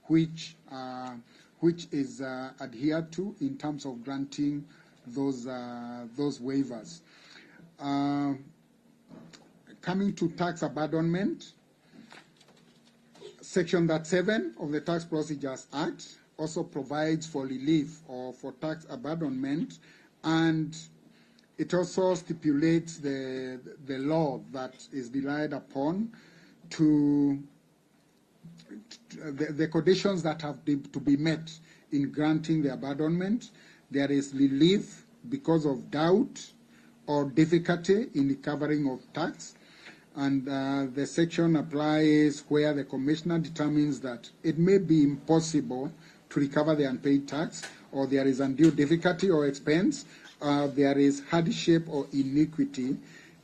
law, which is adhered to in terms of granting those waivers. Coming to tax abandonment, Section 7 of the Tax Procedures Act also provides for relief or for tax abandonment, and it also stipulates the law that is relied upon to the conditions that have to be met in granting the abandonment. There is relief because of doubt or difficulty in recovering of tax, and the section applies where the commissioner determines that it may be impossible to recover the unpaid tax, or there is undue difficulty or expense, there is hardship or iniquity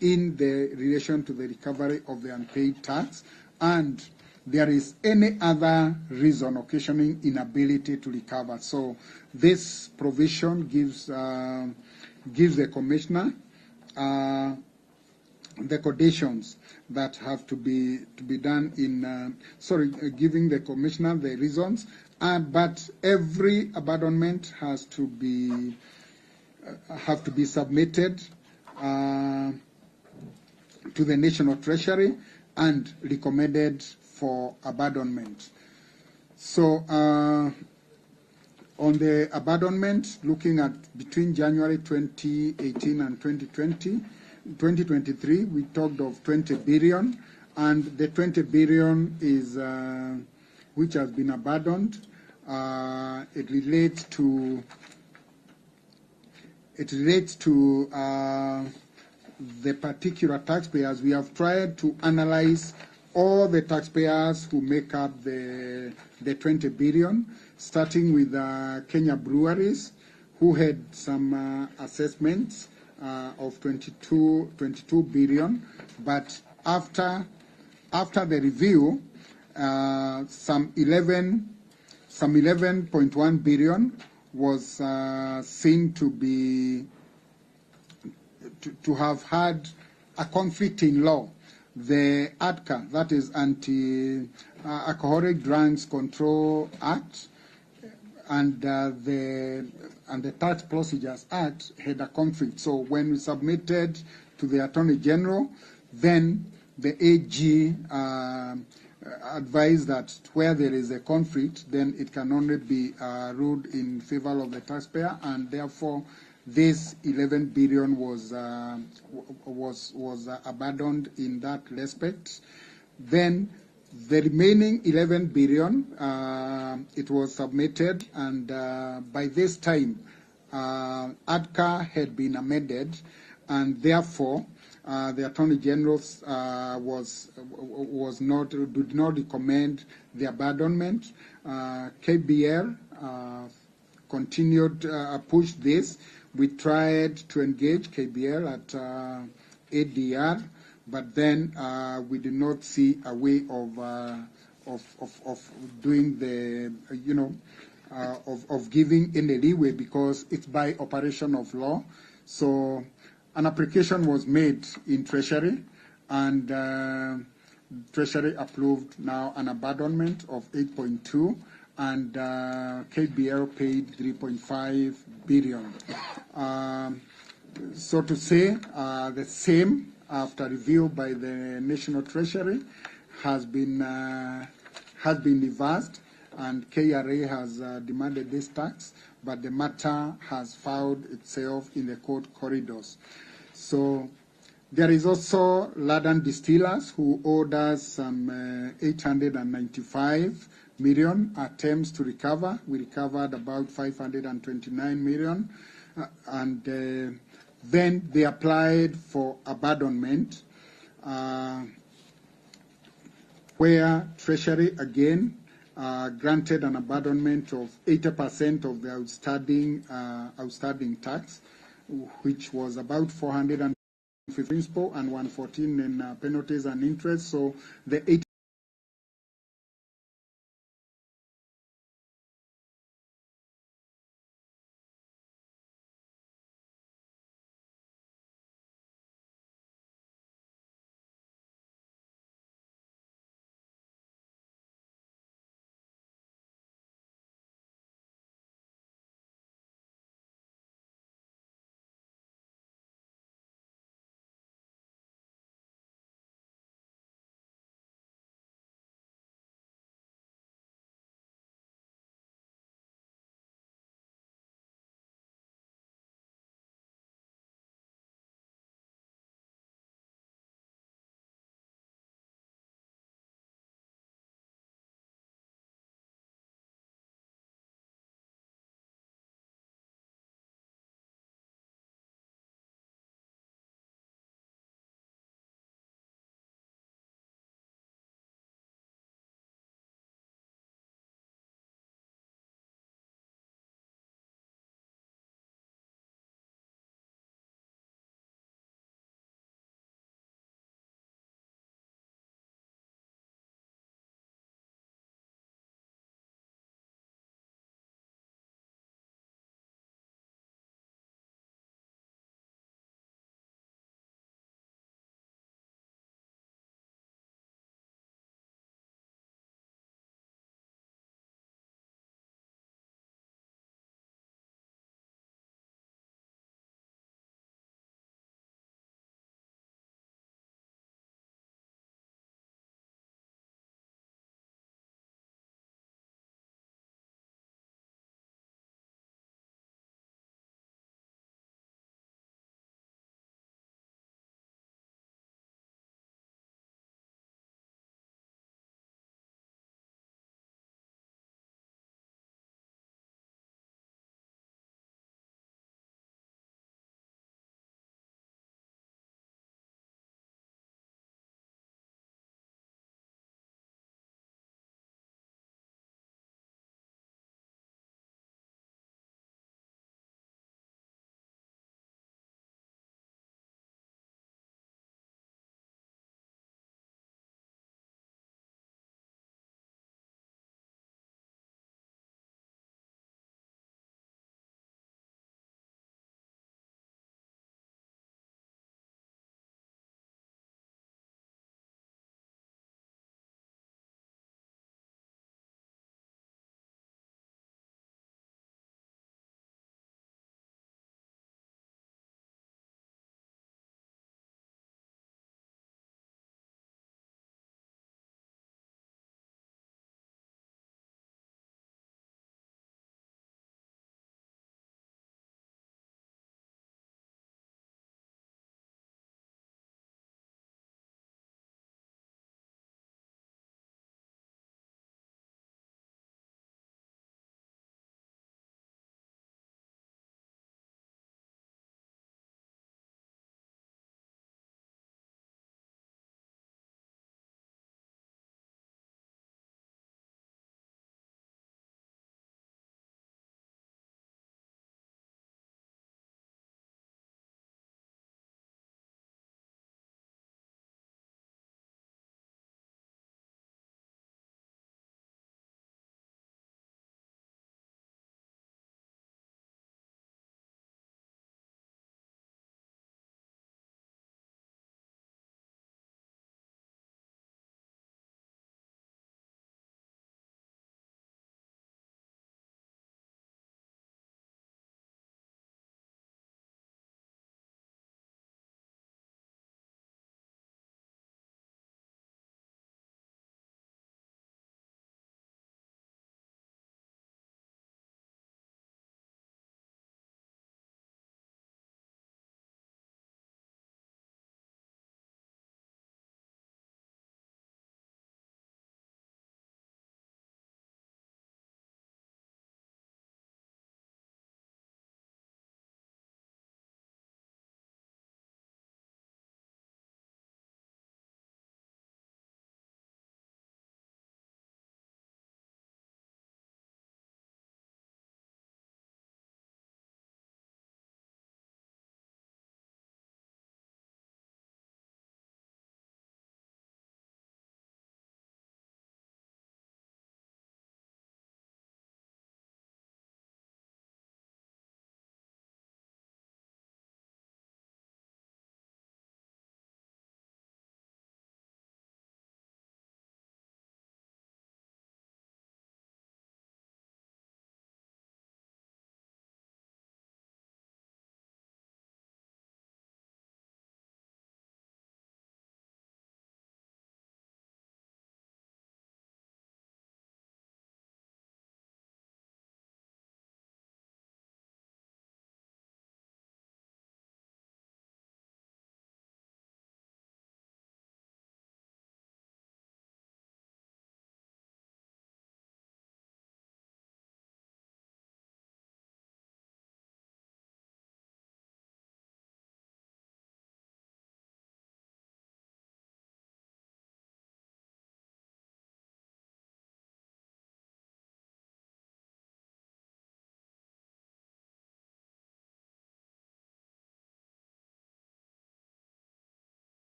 in the relation to the recovery of the unpaid tax, and there is any other reason occasioning inability to recover. So this provision gives the commissioner the conditions that have to be done in giving the commissioner the reasons, but every abandonment has to be submitted to the National Treasury and recommended for abandonment. So on the abandonment, looking at between January 2018 and 2023, we talked of 20 billion, and the 20 billion is which has been abandoned. It relates to the particular taxpayers. We have tried to analyze all the taxpayers who make up the 20 billion, starting with Kenya Breweries, who had some assessments of 22 billion, but after the review, some 11.1 billion was seen to have had a conflict in law. The ADCA, that is Anti-Alcoholic Drugs Control Act, and the Tax Procedures Act had a conflict. So when we submitted to the Attorney General, then the AG advised that where there is a conflict, then it can only be ruled in favor of the taxpayer, and therefore this 11 billion was abandoned in that respect. Then the remaining 11 billion, it was submitted, and by this time, ADCA had been amended, and therefore the Attorney General did not recommend the abandonment. KBL continued pushed this. We tried to engage KBL at ADR, but then we did not see a way of doing the, of giving any leeway, because it's by operation of law. So an application was made in Treasury, and Treasury approved now an abandonment of 8.2, and KBL paid 3.5 billion. So to say, the same, after review by the National Treasury, has been reversed, and KRA has demanded this tax, but the matter has found itself in the court corridors. So there is also Ladan Distillers, who owed us some 895 million attempts to recover. We recovered about 529 million, and then they applied for abandonment, where Treasury again granted an abandonment of 80% of the outstanding tax, which was about 450 principal and 114 in penalties and interest. So the